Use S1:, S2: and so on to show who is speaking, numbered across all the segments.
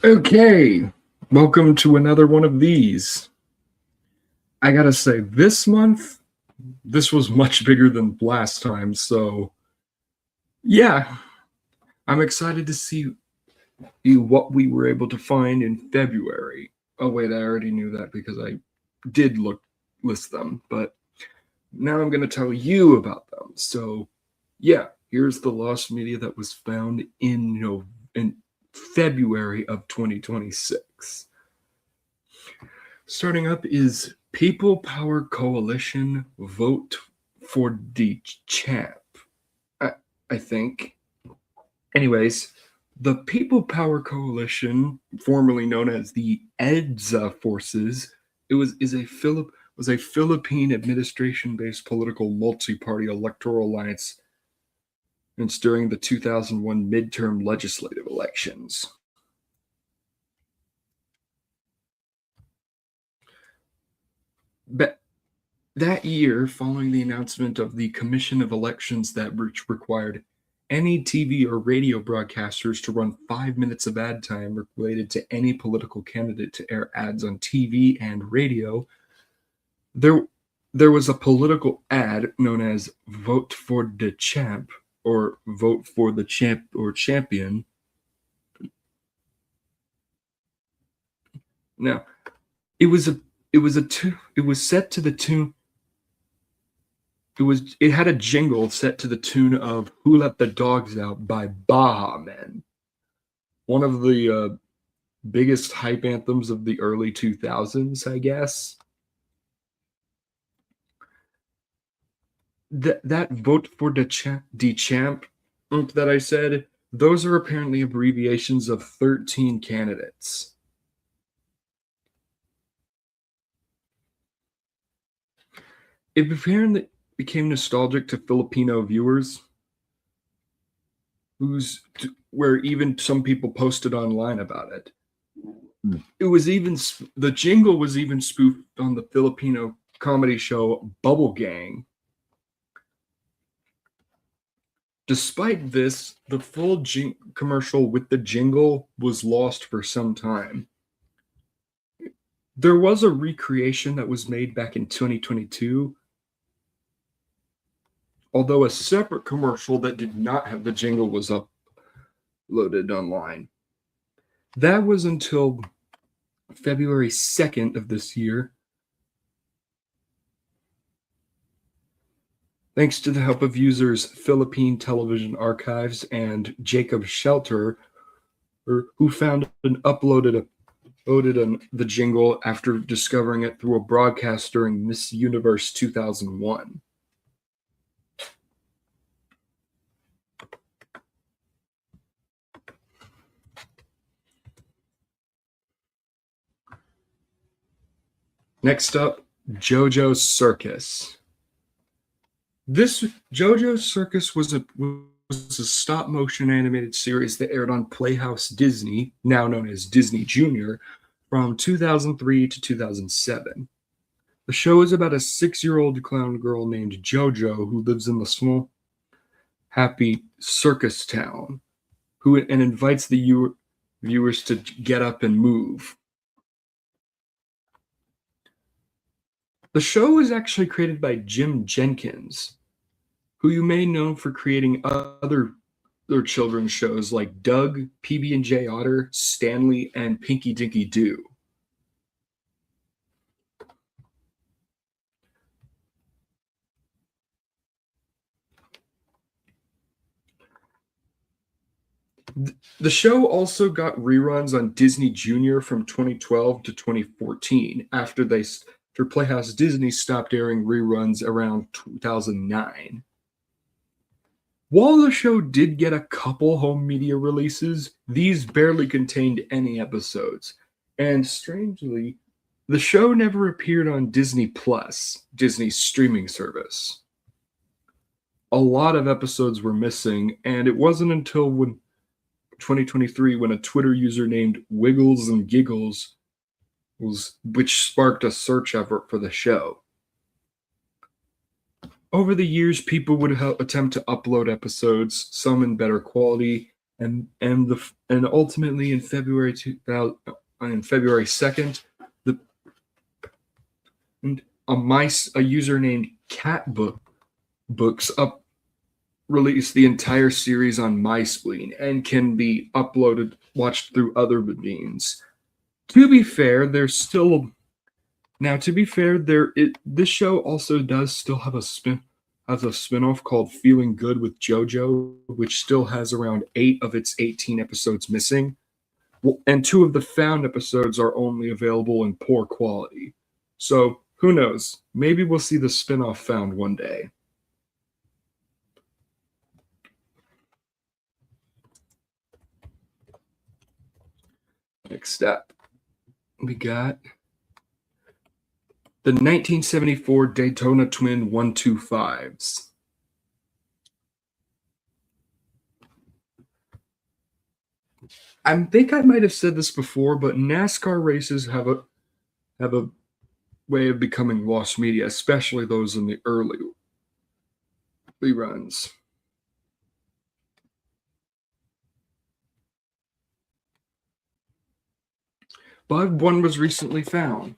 S1: Okay, welcome to another one of these. I gotta say, this month, this was much bigger than last time, so yeah, I'm excited to see what we were able to find in February. Oh, wait, I already knew that because I did list them, but now I'm gonna tell you about them. So, yeah, here's the lost media that was found in February of 2026. Starting up is People Power Coalition Vote for the Champ. I, I think. Anyways, the People Power Coalition, formerly known as the EDSA forces, was a Philippine administration-based political multi-party electoral alliance during the 2001 midterm legislative elections. But that year, following the announcement of the Commission of Elections that required any TV or radio broadcasters to run 5 minutes of ad time related to any political candidate to air ads on TV and radio, there there was a political ad known as "Vote for the Champ" or "Vote for the Champ" or "Champion." Now, it was a it was set to the tune it had a jingle set to the tune of "Who Let the Dogs Out" by Baha Men, one of the biggest hype anthems of the early 2000s, I guess. That vote for the champ that I said, those are apparently abbreviations of 13 candidates. It apparently became nostalgic to Filipino viewers where even some people posted online about it. It was even the jingle was even spoofed on the Filipino comedy show Bubble Gang. Despite this, the full commercial with the jingle was lost for some time. There was a recreation that was made back in 2022, although a separate commercial that did not have the jingle was uploaded online. That was until February 2nd of this year. Thanks to the help of users Philippine Television Archives and Jacob Shelter, who found and uploaded the jingle after discovering it through a broadcast during Miss Universe 2001. Next up, JoJo's Circus. This JoJo's Circus was a stop motion animated series that aired on Playhouse Disney, now known as Disney Junior, from 2003 to 2007. The show is about a 6-year-old clown girl named JoJo who lives in the small, happy circus town, and invites the viewers to get up and move. The show was actually created by Jim Jenkins, who you may know for creating other children's shows like Doug, PB&J Otter, Stanley, and Pinky Dinky Doo. The show also got reruns on Disney Junior from 2012 to 2014 after Playhouse Disney stopped airing reruns around 2009. While the show did get a couple home media releases, these barely contained any episodes. And strangely, the show never appeared on Disney Plus, Disney's streaming service. A lot of episodes were missing, and it wasn't until 2023 when a Twitter user named Wiggles and Giggles which sparked a search effort for the show. Over the years, people would attempt to upload episodes, some in better quality, and ultimately in February 2000, on February 2nd, the and a user named Catbook Books up released the entire series on MySpleen and can be watched through other means. To be fair, there's still now. To be fair, this show also does still have a spinoff called Feeling Good with JoJo, which still has around 8 of its 18 episodes missing, and 2 of the found episodes are only available in poor quality. So who knows? Maybe we'll see the spinoff found one day. Next up, we got the 1974 Daytona Twin 125s. I think I might have said this before, but NASCAR races have a way of becoming lost media, especially those in the early runs. But one was recently found.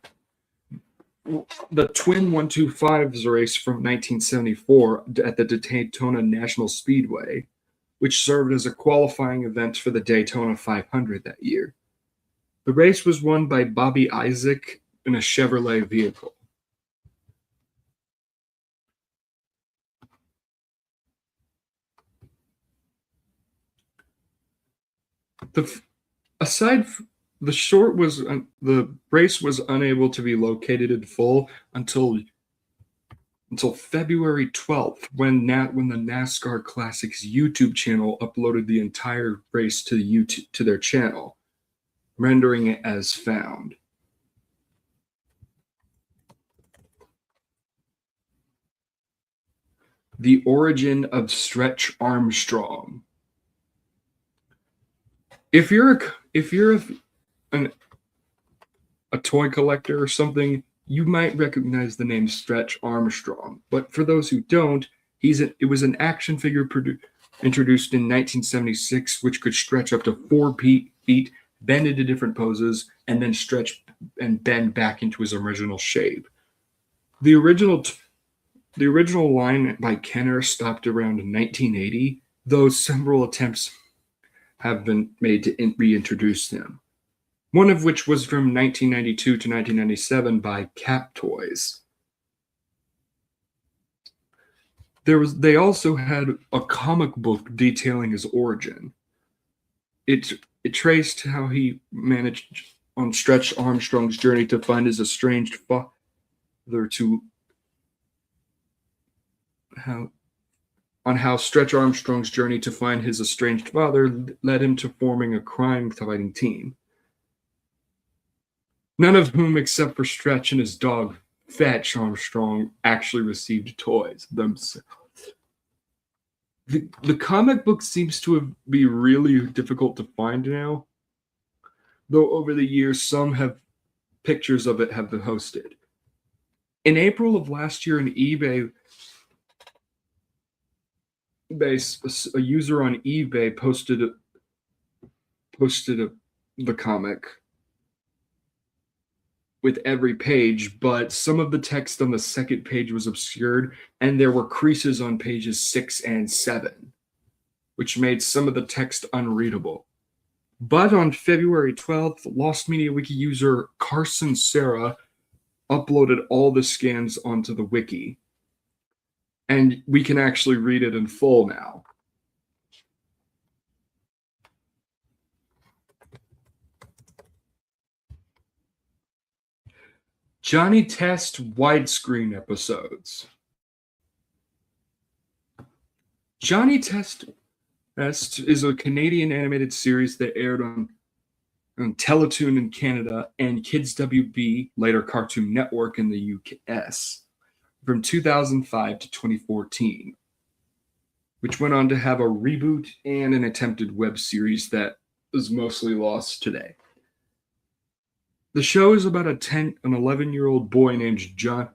S1: The Twin 125s race from 1974 at the Daytona National Speedway, which served as a qualifying event for the Daytona 500 that year. The race was won by Bobby Isaac in a Chevrolet vehicle. The race was unable to be located in full until February 12th, when the NASCAR Classics YouTube channel uploaded the entire race to their channel, rendering it as found. The origin of Stretch Armstrong. If you're a toy collector or something, you might recognize the name Stretch Armstrong. But for those who don't, it was an action figure introduced in 1976, which could stretch up to 4 feet, bend into different poses, and then stretch and bend back into his original shape. The original line by Kenner stopped around 1980, though several attempts have been made to reintroduce him. One of which was from 1992 to 1997 by Cap Toys. They also had a comic book detailing his origin. It traced how he managed on Stretch Armstrong's journey to find his estranged father how Stretch Armstrong's journey to find his estranged father led him to forming a crime-fighting team. None of whom, except for Stretch and his dog, Fetch Armstrong, actually received toys themselves. The comic book seems to be really difficult to find now, though over the years some pictures of it have been hosted. In April of last year, an eBay a user on eBay posted the comic with every page, but some of the text on the second page was obscured, and there were creases on pages 6 and 7, which made some of the text unreadable. But on February 12th, Lost Media Wiki user Carson Sarah uploaded all the scans onto the wiki, and we can actually read it in full now. Johnny Test widescreen episodes. Johnny Test is a Canadian animated series that aired on Teletoon in Canada and Kids WB, later Cartoon Network in the US, from 2005 to 2014, which went on to have a reboot and an attempted web series that is mostly lost today. The show is about an 11-year-old boy named Johnny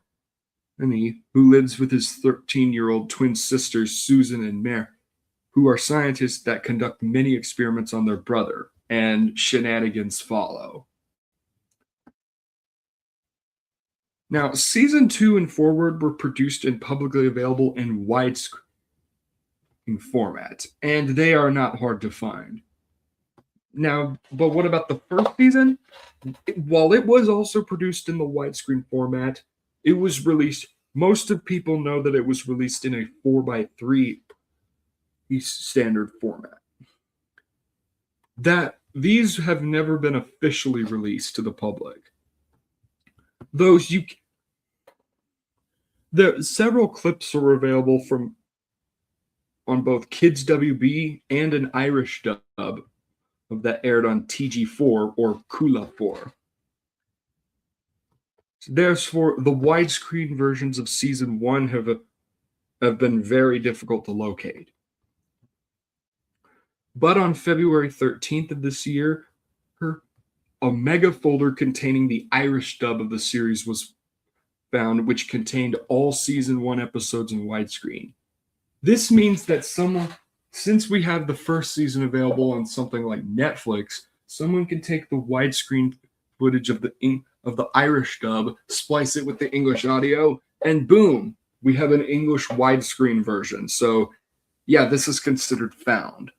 S1: who lives with his 13-year-old twin sisters, Susan and Mary, who are scientists that conduct many experiments on their brother, and shenanigans follow. Now, season 2 and forward were produced and publicly available in widescreen format, and they are not hard to find. Now, but what about the first season? While it was also produced in the widescreen format, it was released. Most of people know that it was released in a 4:3 standard format. That these have never been officially released to the public. Those you There several clips are available from on both Kids WB and an Irish dub that aired on TG4 or Kula 4. Therefore, the widescreen versions of season 1 have been very difficult to locate. But on February 13th of this year, a mega folder containing the Irish dub of the series was found, which contained all season 1 episodes in widescreen. This means that since we have the first season available on something like Netflix, someone can take the widescreen footage of the Irish dub, splice it with the English audio, and boom, we have an English widescreen version. So, yeah, this is considered found.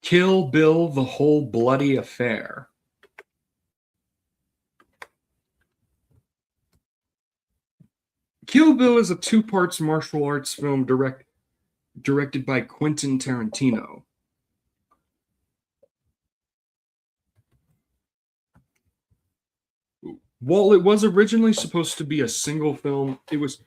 S1: Kill Bill: The Whole Bloody Affair. Kill Bill is a 2-parts martial arts film directed by Quentin Tarantino. While it was originally supposed to be a single film, it was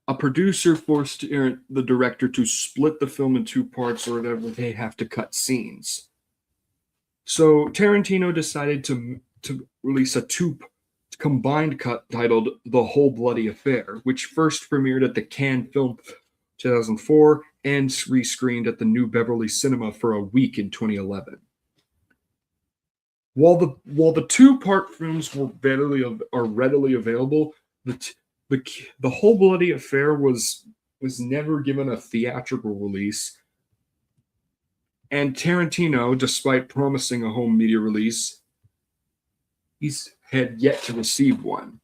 S1: a producer forced the director to split the film in 2 parts, or whatever, they have to cut scenes. So Tarantino decided to release a combined cut titled The Whole Bloody Affair, which first premiered at the Cannes Film 2004 and rescreened at the New Beverly Cinema for a week in 2011. While the 2-part films are readily available, the Whole Bloody Affair was never given a theatrical release, and Tarantino, despite promising a home media release, he's had yet to receive one.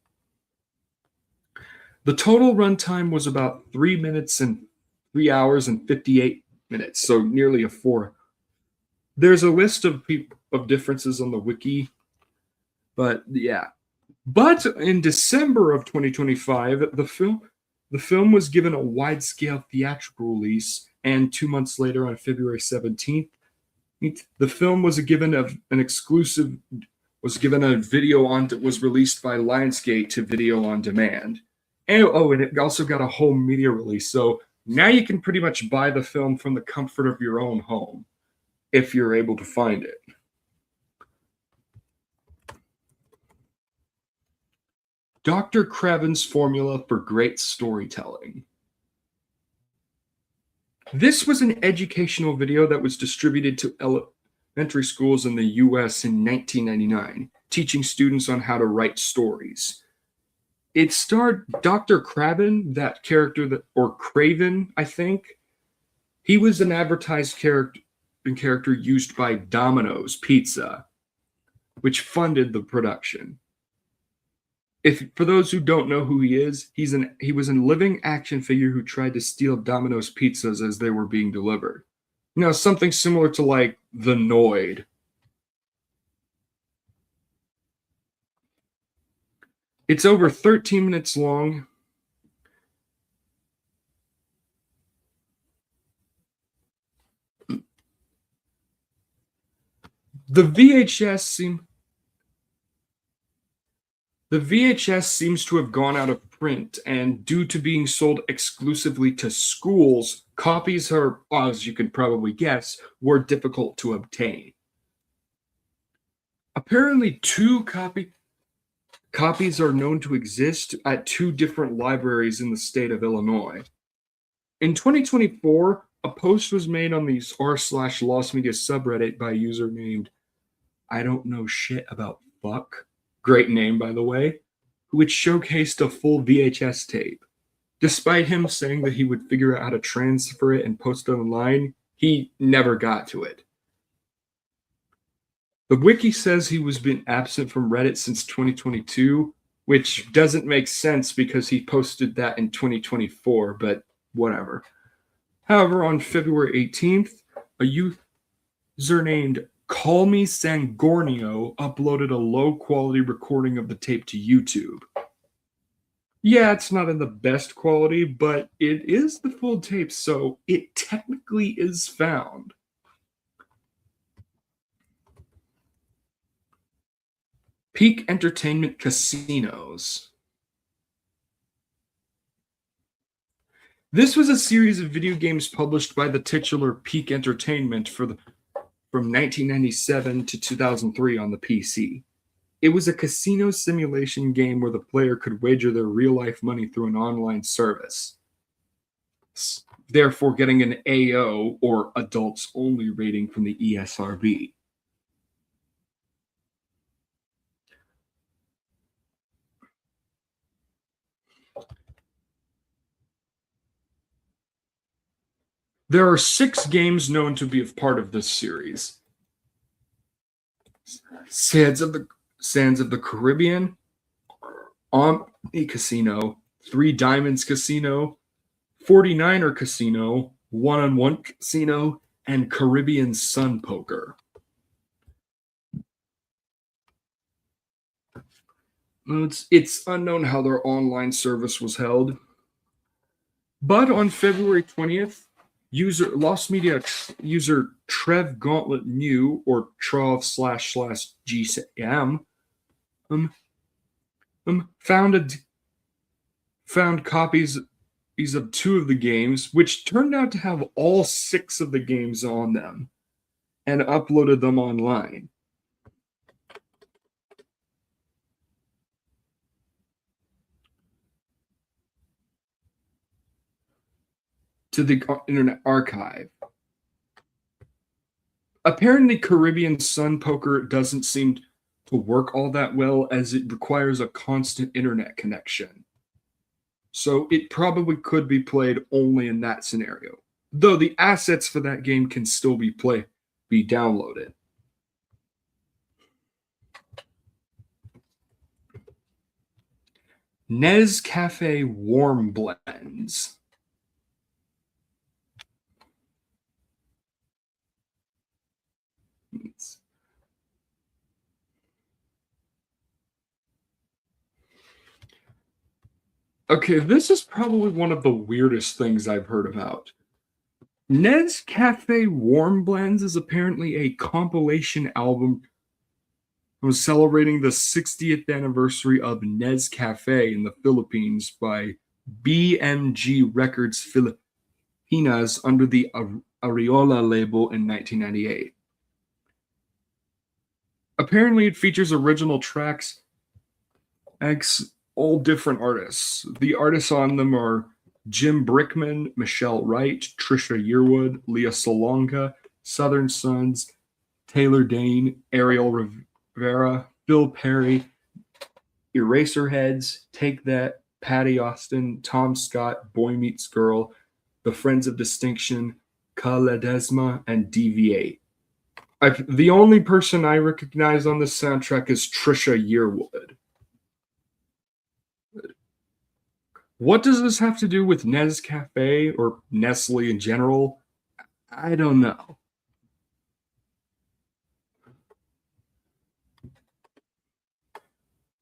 S1: The total runtime was about 3 hours and 58 minutes, so nearly a 4. There's a list of differences on the wiki, but yeah. But in December of 2025, the film was given a wide-scale theatrical release, and 2 months later, on February 17th, the film was given a video was released by Lionsgate to video on demand. And it also got a home media release. So now you can pretty much buy the film from the comfort of your own home, if you're able to find it. Dr. Kraven's Formula for Great Storytelling. This was an educational video that was distributed to elementary schools in the US in 1999, teaching students on how to write stories. It starred Dr. Kraven, that character, or Craven, I think. He was an advertised character used by Domino's Pizza, which funded the production. For those who don't know who he is, he was a living action figure who tried to steal Domino's pizzas as they were being delivered. Something similar to like the Noid. It's over 13 minutes long. The VHS seems to have gone out of print, and due to being sold exclusively to schools, copies are, as you can probably guess, were difficult to obtain. Apparently, 2 copies are known to exist at 2 different libraries in the state of Illinois. In 2024, a post was made on the r/Lost Media subreddit by a user named I don't know shit about fuck. Great name, by the way, which showcased a full VHS tape. Despite him saying that he would figure out how to transfer it and post it online, he never got to it. The wiki says he was been absent from Reddit since 2022, which doesn't make sense because he posted that in 2024, but whatever. However, on February 18th, a user named Call Me Sangornio uploaded a low-quality recording of the tape to YouTube. Yeah, it's not in the best quality, but it is the full tape, so it technically is found. Peak Entertainment Casinos. This was a series of video games published by the titular Peak Entertainment from 1997 to 2003 on the PC. It was a casino simulation game where the player could wager their real-life money through an online service, therefore getting an AO, or Adults Only rating from the ESRB. There are 6 games known to be a part of this series. Sands of the Caribbean, Omni Casino, 3 Diamonds Casino, 49er Casino, 1-on-1 Casino, and Caribbean Sun Poker. It's unknown how their online service was held. But on February 20th, Lost Media user Trev Gauntlet New, or Trov//GCM, found copies of 2 of the games, which turned out to have all 6 of the games on them, and uploaded them online. To the Internet Archive. Apparently, Caribbean Sun Poker doesn't seem to work all that well, as it requires a constant internet connection. So it probably could be played only in that scenario, though the assets for that game can still be downloaded. Nescafe Warm Blends. Okay, this is probably one of the weirdest things I've heard about. Nescafe Warm Blends is apparently a compilation album celebrating the 60th anniversary of Nescafe in the Philippines by BMG Records Filipinas under the Ariola label in 1998. Apparently, it features original tracks, all different artists. The artists on them are Jim Brickman, Michelle Wright, Trisha Yearwood, Leah Salonga, Southern Sons, Taylor Dane, Ariel Rivera, Bill Perry, Eraserheads, Take That, Patty Austin, Tom Scott, Boy Meets Girl, The Friends of Distinction, Ka Ledesma, and DV8. The only person I recognize on this soundtrack is Trisha Yearwood. What does this have to do with Nescafe or Nestle in general? I don't know.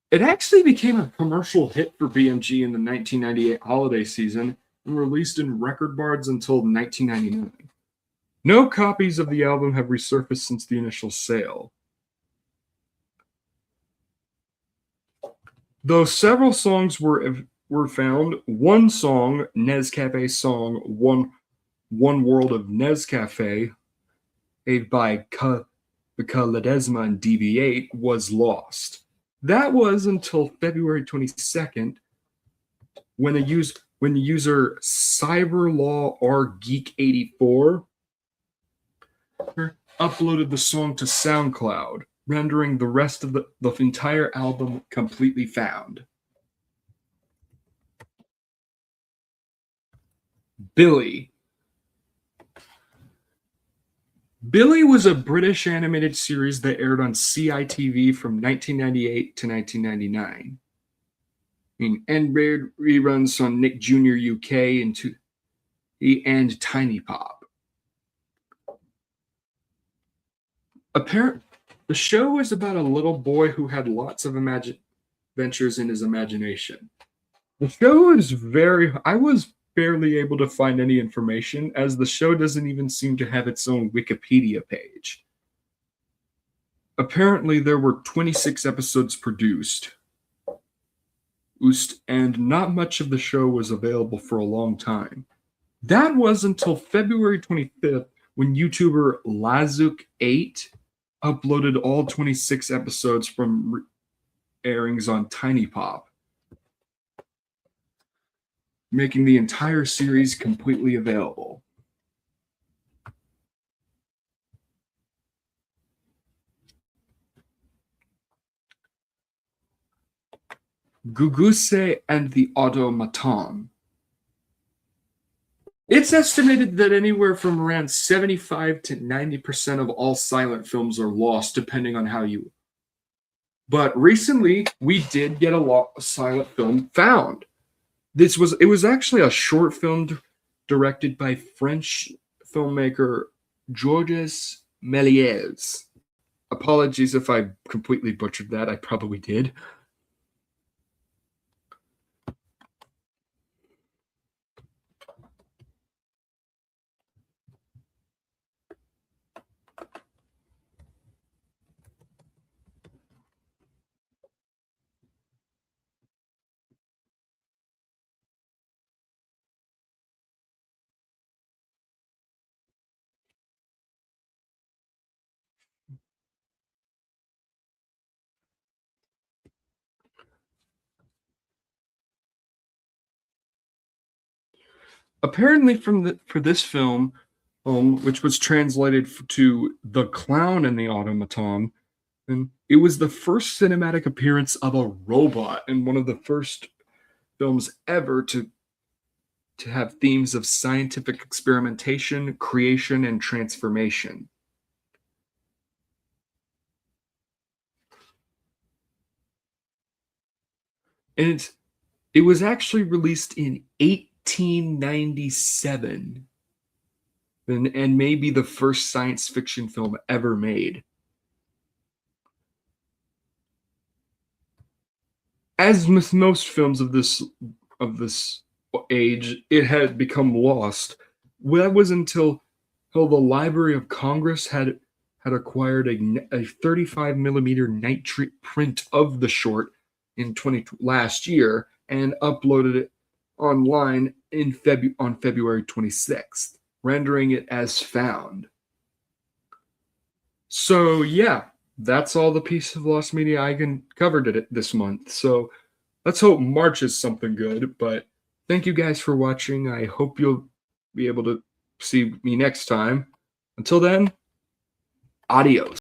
S1: It actually became a commercial hit for BMG in the 1998 holiday season and released in record bars until 1999. No copies of the album have resurfaced since the initial sale. Though several songs were found, one song, Nescafe's song, One World of Nescafe, made by Ka Ledesma and DV8, was lost. That was until February 22nd, when the user CyberLawRGeek84 uploaded the song to SoundCloud, rendering the rest of the entire album completely found. Billy. Billy was a British animated series that aired on CITV from 1998 to 1999. And aired reruns on Nick Jr. UK and Tiny Pop. The show is about a little boy who had lots of adventures in his imagination. The show is I was barely able to find any information, as the show doesn't even seem to have its own Wikipedia page. Apparently, there were 26 episodes produced, and not much of the show was available for a long time. That was until February 25th, when YouTuber Lazuk8 uploaded all 26 episodes from airings on Tiny Pop, making the entire series completely available. Guguse and the Automaton. It's estimated that anywhere from around 75 to 90% of all silent films are lost, depending on how you. But recently, we did get a silent film found. It was actually a short film directed by French filmmaker Georges Méliès. Apologies if I completely butchered that. I probably did. Apparently, for this film, which was translated to The Clown and the Automaton, and it was the first cinematic appearance of a robot in one of the first films ever to have themes of scientific experimentation, creation, and transformation. And it was actually released in 1897, and maybe the first science fiction film ever made. As with most films of this age, it had become lost. That was until the Library of Congress had acquired a 35 millimeter nitrate print of the short last year and uploaded it online on February 26th, rendering it as found. So yeah, that's all the piece of lost media I covered this month. So let's hope March is something good. But thank you guys for watching. I hope you'll be able to see me next time. Until then, adios.